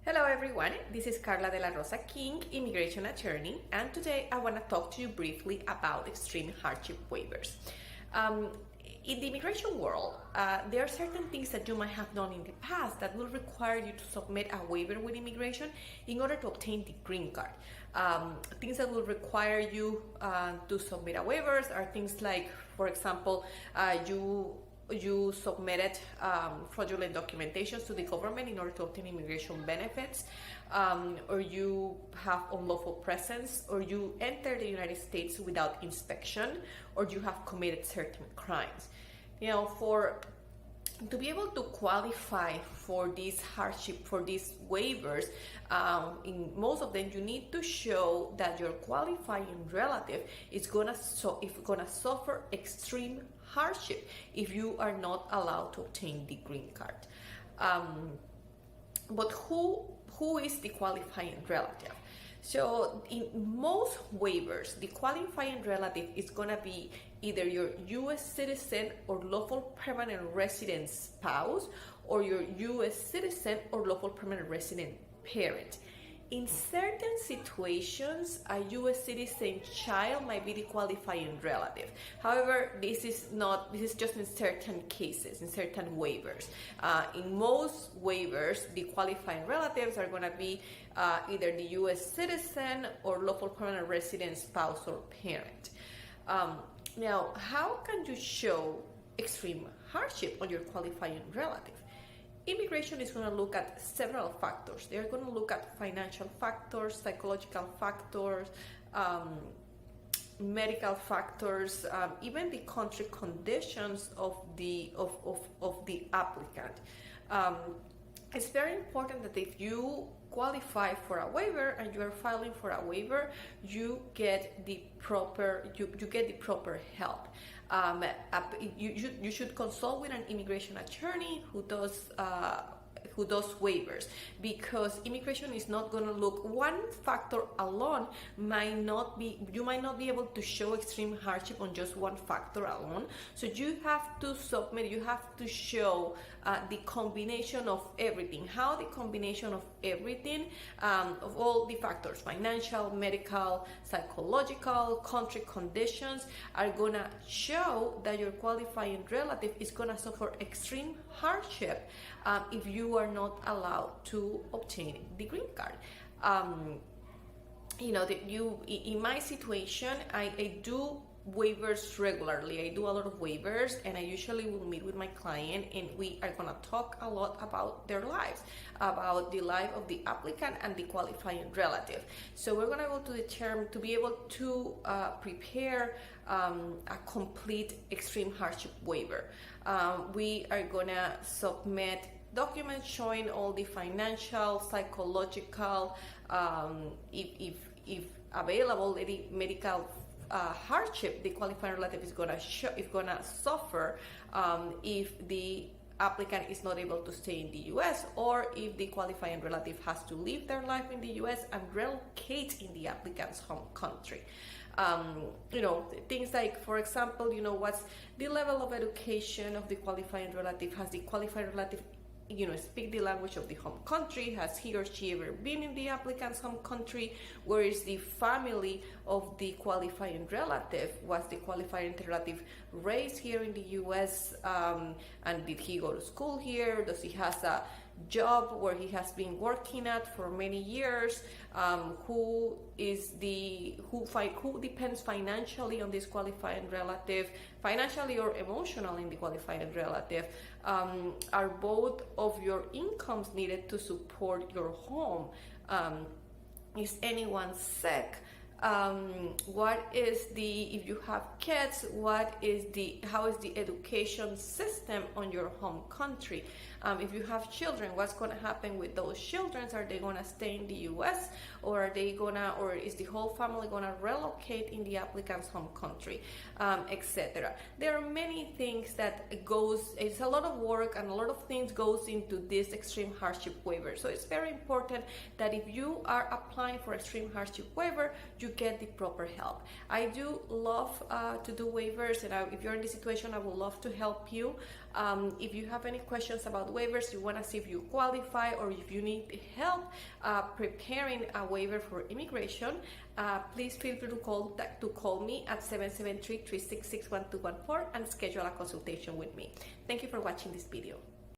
Hello everyone, this is Carla de la Rosa-King, immigration attorney, and today I want to talk to you briefly about extreme hardship waivers. In the immigration world, there are certain things that you might have done in the past that will require you to submit a waiver with immigration in order to obtain the green card. Things that will require you to submit a waivers are things like, for example, you submitted fraudulent documentations to the government in order to obtain immigration benefits, or you have unlawful presence, or you enter the United States without inspection, or you have committed certain crimes. To be able to qualify for this hardship, for these waivers, in most of them, you need to show that your qualifying relative is gonna suffer extreme hardship if you are not allowed to obtain the green card. But who is the qualifying relative? So in most waivers, the qualifying relative is going to be either your U.S. citizen or lawful permanent resident spouse, or your U.S. citizen or lawful permanent resident parent. In certain situations, a U.S. citizen child might be the qualifying relative. However, this is just in certain cases, in certain waivers. In most waivers, the qualifying relatives are going to be either the U.S. citizen or lawful permanent resident spouse or parent. Now, how can you show extreme hardship on your qualifying relative? Immigration is going to look at several factors. They're going to look at financial factors, psychological factors, medical factors, even the country conditions of the applicant. It's very important that if you qualify for a waiver and you are filing for a waiver, you get the proper help. You should consult with an immigration attorney who does waivers, because immigration is not going to look one factor alone. You might not be able to show extreme hardship on just one factor alone. So you have to show the combination of everything. How the combination of everything, of all the factors, financial, medical, psychological, country conditions, are gonna show that your qualifying relative is gonna suffer extreme hardship if you are not allowed to obtain the green card. In my situation, I do waivers regularly. I do a lot of waivers, and I usually will meet with my client, and we are going to talk a lot about their lives, about the life of the applicant and the qualifying relative. So we're going to be able to prepare a complete extreme hardship waiver. We are going to submit documents showing all the financial, psychological, if available, the medical hardship the qualifying relative is gonna suffer if the applicant is not able to stay in the U.S., or if the qualifying relative has to live their life in the U.S. and relocate in the applicant's home country. Things like, for example, what's the level of education of the qualifying relative? Has the qualifying relative speak the language of the home country? Has he or she ever been in the applicant's home country? Where is the family of the qualifying relative? Was the qualifying relative raised here in the U.S. And did he go to school here? Does he has a job where he has been working at for many years? Who depends financially on this qualifying relative, financially or emotionally in the qualifying relative? Are both of your incomes needed to support your home? Is anyone sick? If you have kids, how is the education system on your home country? If you have children, what's going to happen with those children? Are they going to stay in the U.S., or is the whole family going to relocate in the applicant's home country, etc.? There are many things it's a lot of work, and a lot of things goes into this extreme hardship waiver. So it's very important that if you are applying for extreme hardship waiver, you you get the proper help. I do love to do waivers, and if you're in this situation, I would love to help you. If you have any questions about waivers, you want to see if you qualify, or if you need help preparing a waiver for immigration, please feel free to call me at 773-366-1214 and schedule a consultation with me. Thank you for watching this video.